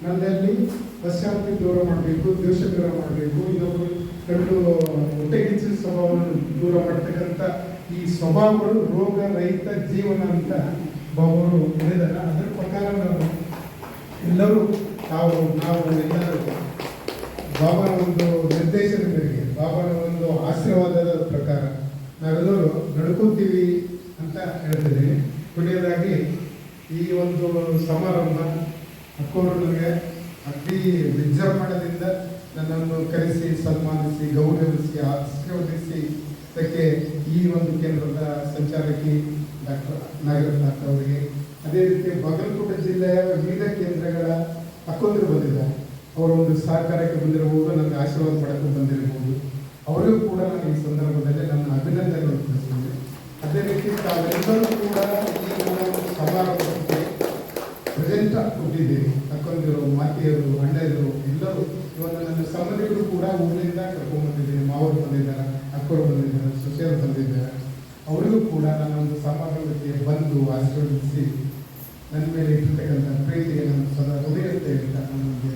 Speaker 2: ನನ್ನಲ್ಲಿ ಪಶ್ಚಾತ್ತಿ ದೂರ ಮಾಡಬೇಕು, ದ್ವೇಷ ದೂರ ಮಾಡಬೇಕು, ಇನ್ನೊಬ್ಬರು ಕಂಡು ಹೊಟ್ಟೆಗಿಚ್ಚು ಸ್ವಭಾವವನ್ನು ದೂರ ಮಾಡ್ತಕ್ಕಂಥ ಈ ಸ್ವಭಾವಗಳು ರೋಗರಹಿತ ಜೀವನ ಅಂತ ಬಾಬರು ಹೇಳಿದಾರ. ಅದರ ಪ್ರಕಾರ ನಾವು ಎಲ್ಲರೂ ನಾವು ಎಲ್ಲರೂ ಬಾಬಾನ ಒಂದು ನಿರ್ದೇಶನ ಮೇರೆಗೆ, ಬಾಬಾನ ಒಂದು ಆಶೀರ್ವಾದದ ಪ್ರಕಾರ ನಾವೆಲ್ಲರೂ ನಡ್ಕೊತೀವಿ ಅಂತ ಹೇಳ್ತಿದ್ದೀನಿ. ಕೊನೆಯದಾಗಿ ಈ ಒಂದು ಸಮಾರಂಭ ಅಕ್ಕೋರು ನನಗೆ ಅತಿ ವಿಜೃಂಭಣೆಯಿಂದ ನನ್ನನ್ನು ಕರೆಸಿ ಸನ್ಮಾನಿಸಿ ಗೌರವಿಸಿ ಆಶೀರ್ವದಿಸಿ ಇದಕ್ಕೆ ಈ ಒಂದು ಕೇಂದ್ರದ ಸಂಚಾಲಕಿ ಡಾಕ್ಟರ್ ನಾಗರತ್ನ ಅವರಿಗೆ, ಅದೇ ರೀತಿ ಬಾಗಲಕೋಟೆ ಜಿಲ್ಲೆಯ ವಿವಿಧ ಕೇಂದ್ರಗಳ ಅಕ್ಕೊಂದರು ಬಂದಿದ್ದಾರೆ. ಅವರು ಒಂದು ಸಹಕಾರಕ್ಕೆ ಬಂದಿರಬಹುದು, ನನಗೆ ಆಶೀರ್ವಾದ ಪಡೆದು ಬಂದಿರಬಹುದು. ಅವರಿಗೂ ಕೂಡ ನಾನು ಈ ಸಂದರ್ಭದಲ್ಲಿ ನನ್ನ ಅಭಿನಂದನೆಗಳನ್ನು ತಿಳಿಸಿದ್ದೆ. ಅದೇ ರೀತಿ ತಾವೆಲ್ಲರೂ ಕೂಡ ಈ ಒಂದು ಸಮಾರಂಭಕ್ಕೆ ಪ್ರೆಸೆಂಟ್ ಕೊಟ್ಟಿದ್ದೀರಿ. ಅಕ್ಕೊಂದಿರು, ಮಾತೆಯರು, ಅಣ್ಣರು ಎಲ್ಲರೂ, ಇವತ್ತು ನನ್ನ ಸಂಬಂಧಿಕರು ಕೂಡ ಊರಿನಿಂದ ಕರ್ಕೊಂಡ್ಬಂದಿದ್ದೀನಿ. ಮಾವರು ಬಂದಿದ್ದಾರೆ, ಅಕ್ಕರು ಬಂದಿದ್ದಾರೆ, ಸೊಸೆಯರು ಬಂದಿದ್ದಾರೆ. ಅವರಿಗೂ ಕೂಡ ನನ್ನ ಒಂದು ಸಮಾರಂಭಕ್ಕೆ ಬಂದು ಆಶೀರ್ವದಿಸಿ ನನ್ನ ಮೇಲೆ ಇಟ್ಟಿರ್ತಕ್ಕಂಥ ಪ್ರೀತಿಗೆ ನಾನು ಸದಾ ಹೃದಯತೆ ಹೇಳ್ತಾ ನಮಗೆ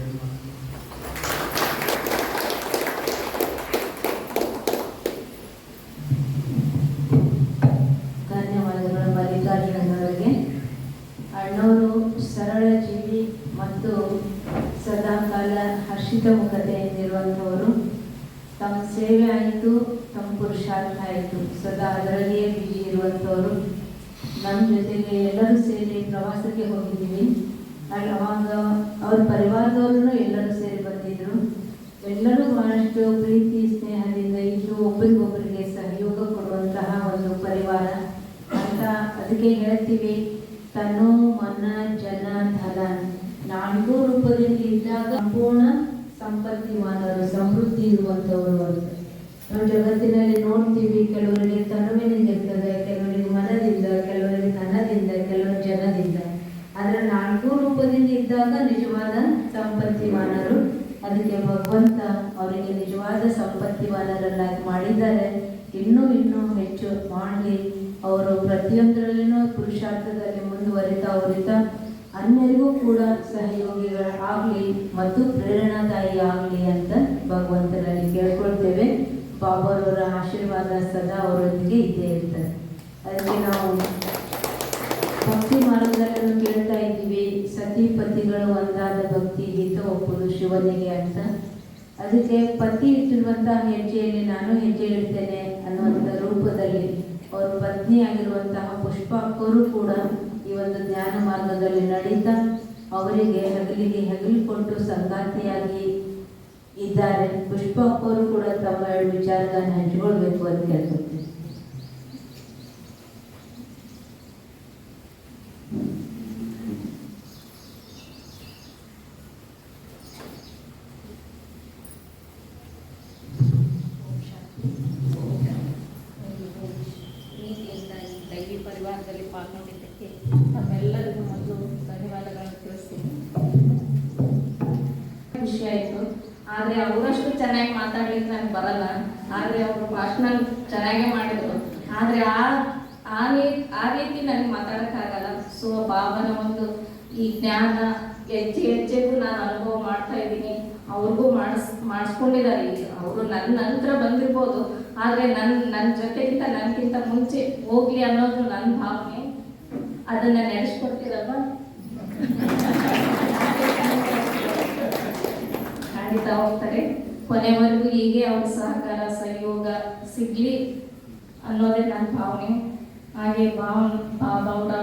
Speaker 1: ಧನ್ಯವಾದಗಳು ಮಲ್ಲಿಕಾರ್ಜುನವರಿಗೆ. ಅಣ್ಣವರು ಸರಳ ಜೀವಿ ಮತ್ತು ಸದಾಕಾಲ ಹರ್ಷಿತ ಮುಖತೆಯಿಂದಿರುವಂಥವರು. ತಮ್ಮ ಸೇವೆ ಆಯಿತು, ತಮ್ಮ ಪುರುಷಾರ್ಥ ಆಯಿತು, ಸದಾ ಅದರಲ್ಲಿಯೇ ಬಿಜಿ ಇರುವಂಥವರು. ನಮ್ಮ ಜೊತೆಗೆ ಎಲ್ಲರೂ ಸೇರಿ ಪ್ರವಾಸಕ್ಕೆ ಹೋಗಿದ್ದೀವಿ. ಅವಾಗ ಅವ್ರ ಪರಿವಾರದವ್ರೂ ಎಲ್ಲರೂ ಸೇರಿ ಬಂದಿದ್ರು. ಎಲ್ಲರೂ ಬಹಳಷ್ಟು ಪ್ರೀತಿ ಸ್ನೇಹದಿಂದ ಇದ್ದು ಒಬ್ಬರಿಗೊಬ್ಬರಿಗೆ ಸಹಯೋಗ ಕೊಡುವಂತಹ ಒಂದು ಪರಿವಾರ ಅಂತ ಅದಕ್ಕೆ ಹೇಳ್ತೀವಿ. ತನು, ಮನ, ಜನ, ಧನ 4 ರೂಪದಲ್ಲಿ ಇದ್ದಾಗ ಸಂಪೂರ್ಣ ಸಂಪತ್ತಿವಾನರು, ಸಮೃದ್ಧಿ ಇರುವಂಥವರು ಅಂತ ನಾವು ಜಗತ್ತಿನಲ್ಲಿ ನೋಡ್ತೀವಿ. ಕೆಲವರಿಗೆ ತನುವಿನಿಂದ ಇರ್ತದೆ, ಕೆಲವರಿಗೆ ಮನದಿಂದ, ಕೆಲವರಿಗೆ ಧನದಿಂದ, ಕೆಲವರು ಜನದಿಂದ. ಆದರೆ 4 ರೂಪದಿಂದ ಇದ್ದಾಗ ನಿಜವಾದ ಸಂಪತ್ತಿವಾನರು. ಅದಕ್ಕೆ ಭಗವಂತ ಅವರಿಗೆ ನಿಜವಾದ ಸಂಪತ್ತಿವಾನರನ್ನಾಗಿ ಮಾಡಿದ್ದಾರೆ. ಇನ್ನೂ ಹೆಚ್ಚು ಮಾಡಲಿ. ಅವರು ಪ್ರತಿಯೊಂದರಲ್ಲಿನೂ ಪುರುಷಾರ್ಥದಲ್ಲಿ ಮುಂದುವರಿತಾ ಅನ್ಯರಿಗೂ ಕೂಡ ಸಹಯೋಗಿಗಳಾಗಲಿ ಮತ್ತು ಪ್ರೇರಣಾದಾಯಿ ಆಗಲಿ ಅಂತ ಭಗವಂತನಲ್ಲಿ ಕೇಳ್ಕೊಳ್ತೇವೆ. ಬಾಬಾರವರ ಆಶೀರ್ವಾದ ಸದಾ ಅವರೊಂದಿಗೆ ಇದ್ದೇ ಇರ್ತಾರೆ. ಅದಕ್ಕೆ ನಾವು ಭಕ್ತಿ ಮಾರ್ಗದಲ್ಲೂ ಕೇಳ್ತಾ ಇದ್ದೀವಿ, ಸತಿ ಪತಿಗಳು ಒಂದಾದ ಭಕ್ತಿ ಗೀತ ಒಪ್ಪುದು ಶಿವನಿಗೆ ಅಂತ. ಅದಕ್ಕೆ ಪತಿ ಇಟ್ಟಿರುವಂತಹ ಹೆಜ್ಜೆಯಲ್ಲಿ ನಾನು ಹೆಜ್ಜೆ ಇಡ್ತೇನೆ ಅನ್ನುವಂಥ ರೂಪದಲ್ಲಿ ಅವರ ಪತ್ನಿಯಾಗಿರುವಂತಹ ಪುಷ್ಪ ಅಕ್ಕವರು ಕೂಡ ಈ ಒಂದು ಜ್ಞಾನ ಮಾರ್ಗದಲ್ಲಿ ನಡೀತಾ ಅವರಿಗೆ ಹೆಗಲು ಕೊಟ್ಟು ಸಂಗಾತಿಯಾಗಿ ಇದ್ದಾರೆ. ಪುಷ್ಪ ಅವರು ಕೂಡ ತಮ್ಮ 2 ವಿಚಾರಗಳನ್ನು ಹಂಚಿಕೊಳ್ಬೇಕು ಅಂತ ಕೇಳ್ಕೊಳ್ತೀನಿ.
Speaker 3: ದೈವಿ ಪರಿವಾರದಲ್ಲಿ ಪಾಲ್ಗೊಂಡಿದ್ದಕ್ಕೆ ತಮ್ಮೆಲ್ಲರಿಗೂ ಮೊದಲು ಧನ್ಯವಾದಗಳನ್ನು ತಿಳಿಸ್ತೀನಿ. ಖುಷಿ ಆಯಿತು. ಆದರೆ ಅವರಷ್ಟು ಚೆನ್ನಾಗಿ ಮಾತಾಡ್ಲಿಕ್ಕೆ ನನಗೆ ಬರಲ್ಲ. ಆದರೆ ಅವರು ಭಾಷಣ ಚೆನ್ನಾಗೇ ಮಾಡಿದರು. ಆದರೆ ಆ ರೀತಿ ನನಗೆ ಮಾತಾಡೋಕ್ಕಾಗಲ್ಲ. ಸೊ ಬಾಬನ ಒಂದು ಈ ಜ್ಞಾನ ಹೆಜ್ಜೆಗೂ ನಾನು ಅನುಭವ ಮಾಡ್ತಾ ಇದ್ದೀನಿ. ಅವ್ರಿಗೂ ಮಾಡಿಸ್ಕೊಂಡಿದ್ದಾರೆ. ಈಗ ಅವರು ನನ್ನ ನಂತರ ಬಂದಿರ್ಬೋದು, ಆದರೆ ನನ್ನ ಜೊತೆಗಿಂತ ನನಗಿಂತ ಮುಂಚೆ ಹೋಗ್ಲಿ ಅನ್ನೋದು ನನ್ನ ಭಾವನೆ. ಅದನ್ನ ನಡೆಸ್ಕೊಡ್ತೀರಲ್ವ? ಖಂಡಿತ ಹೋಗ್ತಾರೆ. ಕೊನೆವರೆಗೂ ಹೀಗೆ ಅವ್ರ ಸಹಕಾರ ಸಹಯೋಗ ಸಿಗ್ಲಿ ಅನ್ನೋದೇ ನನ್ನ ಭಾವನೆ. ಹಾಗೆ ಬಾಬಾವರ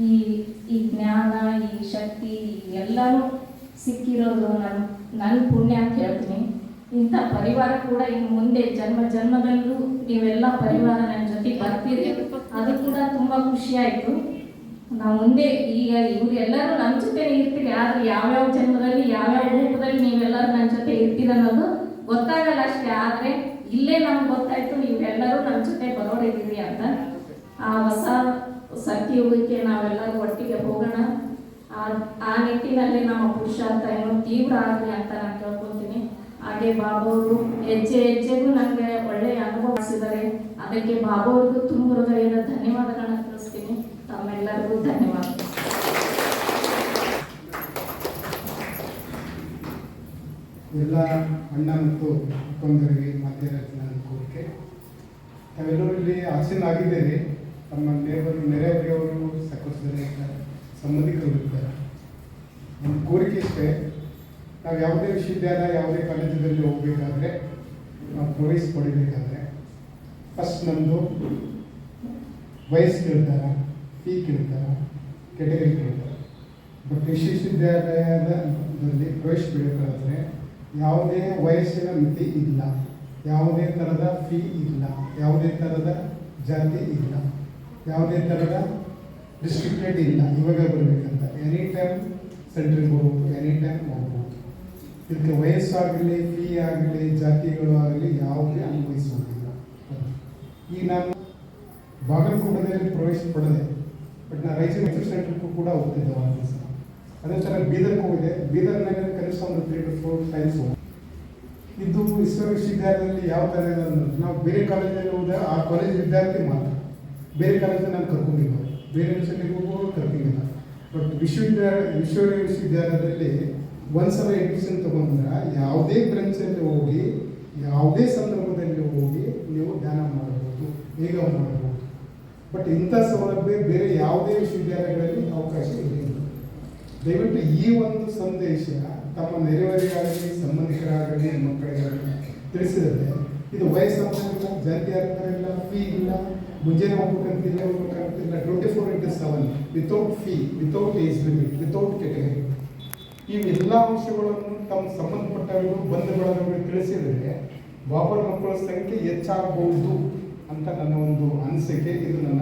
Speaker 3: ಈ ಜ್ಞಾನ, ಈ ಶಕ್ತಿ ಎಲ್ಲನೂ ಸಿಕ್ಕಿರೋದು ನನ್ನ ಪುಣ್ಯ ಅಂತ ಹೇಳ್ತೀನಿ. ಇಂಥ ಪರಿವಾರ ಕೂಡ ಇನ್ನು ಮುಂದೆ ಜನ್ಮದಲ್ಲೂ ನೀವೆಲ್ಲ ಪರಿವಾರ ನನ್ನ ಜೊತೆ ಬರ್ತೀರಿ. ಅದು ಕೂಡ ತುಂಬಾ ಖುಷಿ ಆಯ್ತು. ನಾವು ಮುಂದೆ ಈಗ ಇವರೆಲ್ಲರೂ ನನ್ನ ಜೊತೆ ಇರ್ತೀರಿ. ಆದ್ರೆ ಯಾವ್ಯಾವ ಜನ್ಮದಲ್ಲಿ ಯಾವ್ಯಾವ ರೂಪದಲ್ಲಿ ನೀವೆಲ್ಲರೂ ನನ್ನ ಜೊತೆ ಇರ್ತೀರ ಅನ್ನೋದು ಗೊತ್ತಾಗಲ್ಲ ಅಷ್ಟೇ. ಆದ್ರೆ ಇಲ್ಲೇ ನಮ್ಗೆ ಗೊತ್ತಾಯ್ತು ನೀವೆಲ್ಲರೂ ನನ್ನ ಜೊತೆ ಬರೋಡಿದ್ದೀರಿ ಅಂತ. ಆ ಹೊಸ ಸತ್ಯಯುಗಕ್ಕೆ ನಾವೆಲ್ಲರೂ ಒಟ್ಟಿಗೆ ಹೋಗೋಣ. ಆ ನಿಟ್ಟಿನಲ್ಲಿ ನಮ್ಮ ಪುರುಷಾರ್ಥ ಏನೋ ತೀವ್ರ ಆಗಲಿ ಅಂತ ನಾನು ಕೇಳ್ಕೊತೀನಿ. ಹಾಗೆ ಬಾಬಾವರು ಹೆಜ್ಜೆಗೂ ನನಗೆ ಒಳ್ಳೆಯ ಅನುಭವ ಮಾಡಿಸಿದ್ದಾರೆ. ಅದಕ್ಕೆ ಬಾಬಾವ್ರಿಗೂ ತುಂಬ ಹೃದಯದ ಧನ್ಯವಾದಗಳನ್ನ ತಿಳಿಸ್ತೀನಿ. ತಮ್ಮೆಲ್ಲರಿಗೂ ಧನ್ಯವಾದ.
Speaker 2: ಎಲ್ಲ ಅಣ್ಣ ಮತ್ತು ಅಕ್ಕಂದರಿಗೆ ಮಧ್ಯರಾತ್ರಿ ನನ್ನ ಕೋರಿಕೆ. ತಾವೆಲ್ಲರೂ ಇಲ್ಲಿ ಆಸೀನಾಗಿದ್ದೇನೆ. ತಮ್ಮ ನೆರೆಹೊರೆಯವರು ಸಾಕಷ್ಟು ಜನ ಇರ್ತಾರೆ, ಸಂಬಂಧಿಕರು ಇರ್ತಾರೆ. ನಮ್ಮ ಕೋರಿಕೆ ಇಷ್ಟೇ, ನಾವು ಯಾವುದೇ ವಿಶ್ವವಿದ್ಯಾಲಯ ಯಾವುದೇ ಕಾಲೇಜಲ್ಲಿ ಹೋಗಬೇಕಾದ್ರೆ, ನಾವು ಪ್ರವೇಶ ಪಡಿಬೇಕಾದ್ರೆ ಫಸ್ಟ್ ನಮ್ಮದು ವಯಸ್ಸು ಕೇಳ್ತಾರೆ, ಫೀ ಕೇಳ್ತಾರೆ, ಕೆಟಗರಿ ಕೇಳ್ತಾರೆ. ಬಟ್ ವಿಶ್ವವಿದ್ಯಾಲಯದಲ್ಲಿ ಪ್ರವೇಶ ಪಡಿಬೇಕಾದ್ರೆ ಯಾವುದೇ ವಯಸ್ಸಿನ ಮಿತಿ ಇಲ್ಲ, ಯಾವುದೇ ಥರದ ಫೀ ಇಲ್ಲ, ಯಾವುದೇ ಥರದ ಜಾತಿ ಇಲ್ಲ, ಯಾವುದೇ ಥರದ ರಿಸ್ಟ್ರಿಕ್ಟೆಡ್ ಇಲ್ಲ. ಇವಾಗ ಬರಬೇಕಂತ ಎನಿ ಟೈಮ್ ಸೆಂಟ್ರಿಗೆ ಹೋಗ್ಬೋದು, ಎನಿ ಟೈಮ್ ಹೋಗ್ಬೋದು. ಇದಕ್ಕೆ ವಯಸ್ಸಾಗಲಿ, ಫೀ ಆಗಲಿ, ಜಾತಿಗಳು ಆಗಲಿ ಯಾವುದೇ ಅನ್ವಯಿಸುವುದಿಲ್ಲ. ಈಗ ನಾನು ಬಾಗಲಕೋಟೆಯಲ್ಲಿ ಪ್ರವೇಶ ಪಡೆದೆ, ಬಟ್ ನಾನು ರಾಯಚೂರು ಸೆಂಟ್ರಿಗೂ ಕೂಡ ಹೋಗ್ತಿದ್ದೆ ಒಂದು ದಿವಸ. ಅದೇ ಥರ ಬೀದರ್ಗೆ ಹೋಗಿದೆ. ಬೀದರ್ನಾಗ ಕನಿಷ್ಠ ಒಂದು 3 to 4 times ಇದು ವಿಶ್ವವಿದ್ಯಾಲಯದಲ್ಲಿ ಯಾವ ಥರ ಇದೆ ಅಂದ್ರೆ, ನಾವು ಬೇರೆ ಕಾಲೇಜಲ್ಲಿ ಹೋದಾಗ ಆ ಕಾಲೇಜ್ ವಿದ್ಯಾರ್ಥಿ ಮಾತ್ರ, ಬೇರೆ ಕಾಲೇಜಲ್ಲಿ ನಾನು ಕರ್ಕೊಂಡಿಲ್ಲ, ಬೇರೆ ಯೂನಿವರ್ಸಿಟಿಗೆ ಹೋಗುವಾಗ ಕರ್ಕೊಂಡಿಲ್ಲ. ಬಟ್ ವಿಶ್ವವಿದ್ಯಾಲಯದಲ್ಲಿ ಒಂದ್ಸಲ ಎಡ್ಮಿಷನ್ ತೊಗೊಂಡ್ರೆ ಯಾವುದೇ ಬ್ರಾಂಚಲ್ಲಿ ಹೋಗಿ ಯಾವುದೇ ಸಂದರ್ಭದಲ್ಲಿ ಹೋಗಿ ನೀವು ಧ್ಯಾನ ಮಾಡಬಹುದು, ಹೇಗ ಮಾಡಬಹುದು. ಬಟ್ ಇಂಥ ಸೌಲಭ್ಯ ಬೇರೆ ಯಾವುದೇ ವಿಶ್ವವಿದ್ಯಾಲಯಗಳಲ್ಲಿ ಅವಕಾಶ ಇಲ್ಲ. ದಯವಿಟ್ಟು ಈ ಒಂದು ಸಂದೇಶ ತಮ್ಮ ನೆರೆಹೊರೆಯಾಗಲಿ, ಸಂಬಂಧಿಕರಾಗಲಿ, ಮಕ್ಕಳಿಗಾಗಲಿ ತಿಳಿಸಿದರೆ ಇದು ವಯಸ್ಸಾಗಿಲ್ಲ, ಜಾತಿ ಆಗ್ತಾರಿಲ್ಲ, ಫೀ ಇಲ್ಲ, ಮುಂಜಾನೆ ಹೋಗ್ಬೇಕಂತಿಲ್ಲ, 24/7 without fee, without age limit, without category. ಇವೆಲ್ಲ ಅಂಶಗಳನ್ನು ತಮ್ಮ ಸಂಬಂಧಪಟ್ಟವರು ಬಂಧು ಬಳಗಗಳಿಗೆ ತಿಳಿಸಿದರೆ ಬಾಬರ್ ಮಕ್ಕಳ ಸಂಖ್ಯೆ ಹೆಚ್ಚಾಗಬಹುದು ಅಂತ ನನ್ನ ಒಂದು ಅನಿಸಿಕೆ. ಇದು ನನ್ನ